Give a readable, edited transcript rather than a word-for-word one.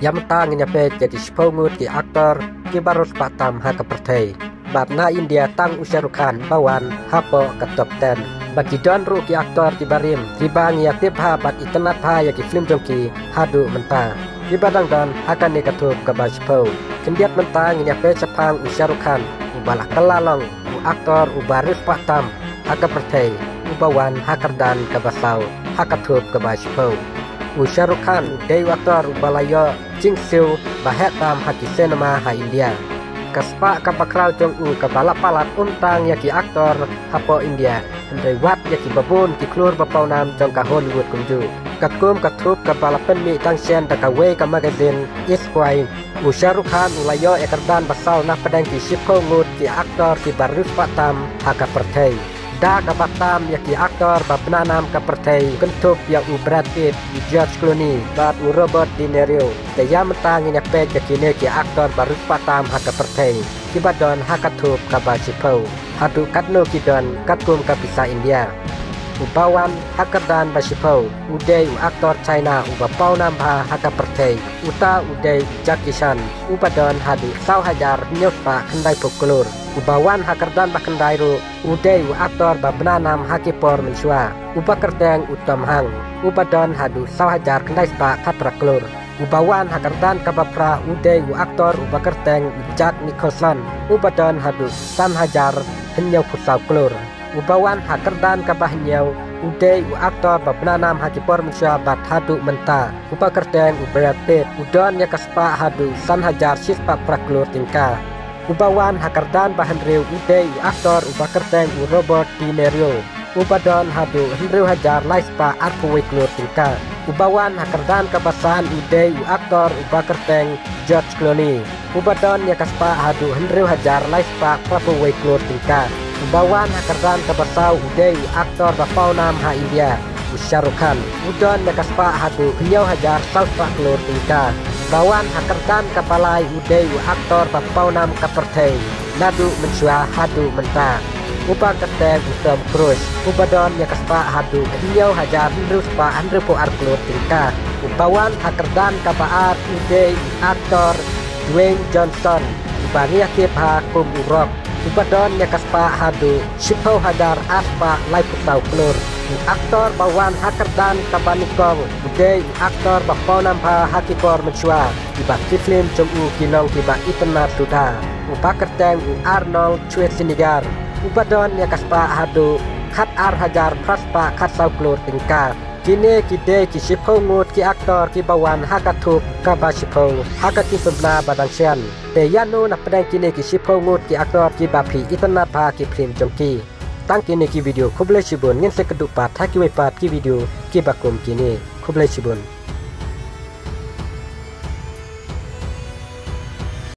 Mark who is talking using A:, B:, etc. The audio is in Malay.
A: Yamtang nyape jadi sepongut ki aktor ki barus patam ha kepertai. Batna India tang Usyarukan bawan hapo ke top 10. Bagi don ru ki aktor ki barim ribang ya tibha bat itenat ha ya ki film jongki hadu menta. Di badang don akan dikatup ke baspo. Kendiat mentang nyape sepang Usyarukan ubala kelalong u aktor u barus patam ha kepertai. Ubawan hakardan ke basau hakatup ke baspo. Usyarukan day aktor ubalayo Jingsiu bahet tam haki sinema ha India. Kaspa kapakrau jong u kabala palat untang yaki aktor hapo India. Hendai wat yaki babun ki klur bapau nam jong ka Hollywood kunju. Kakum katrup kabala penmi tang sian dakawe ka magazine Iskwai. Usyarukan ulayo ekardan basal na pedang ki sipo ngut ki aktor ki barus patam haka pertai. Da kabatam yaki aktor babnanam kapertai kentup yang u Brad Pitt, George Clooney, bat u Robert De Niro. Daya mentang ini pet yaki neki aktor baru patam haka pertai. Kibadon hakatup kabasipo. Hadu katno kidon katkum kapisa India. Ubawan hakardan basipo. Udai u aktor China ubapau nambah haka pertai. Uta udai Jackie Chan. Ubadon hadu sau hajar nyuspa kendai pukulur. Ubawan hakardan bakendai ru udai u aktor babnanam hakipor mensua. Uba kerteng utam hang. Ubadon hadu sau hajar kendai spa kapraklur. Ubawan hakardan kabapra udai u aktor uba kerteng Jack Nicholson. Ubadon hadu san hajar henyau pusau klur. Ubawan hakardan kabah henyau udai u aktor babnanam hakipor mensua bat hadu menta. Uba kerteng u Brad Pitt. Udon ya kaspa hadu san hajar sispa praklur tingkah. Ubawan hakardan bahan riu udai u aktor uba kerteng u Robert De Niro. Ubadon hadu henriu hajar laispa arpuwe klur tingka. Ubawan hakardan kabasan udai u aktor uba kerteng George Clooney. Ubadon ya kaspa hadu henriu hajar laispa prapuwe klur tingka. Ubawan hakardan kabasau udai u aktor bapau nam ha India. Usyarukan udon ya kaspa hadu henyau hajar salpa klur tingka. Bawan hakardan kapalai udai u aktor bapau nam kapertai. Nadu mensua hadu menta. Uba kerteng utam Cruise. Ubadon ya kaspa hadu henyau hajar henriu spa henriu arklur tingka. Ubawan hakardan kabaar udai aktor Dwayne Johnson. Ubani akip ha kum urok. Ubadon ya kaspa hadu sipau hadar aspa lai putau klur. Aktor bawan hakardan kabanikong udai aktor bapau nampa hakipor mensua. Iba kiflim jom'u kinong tiba itenat sudah. Uba kerteng Arnold Schwarzenegger. Ubadon ya kaspa hadu khat ar hajar praspa khat sau klur tingkah. Kini kide ki sipau ngut ki aktor ki bawan hakatup kabasipau hakati sembna badang sian. Te yanu na pedang kini ki sipau ngut ki aktor ki bapi itenat pa ki prim jongki. Tang kini ki video kublai sibun ngin sekedupat haki wepat ki video ki bakum kini kublai sibun.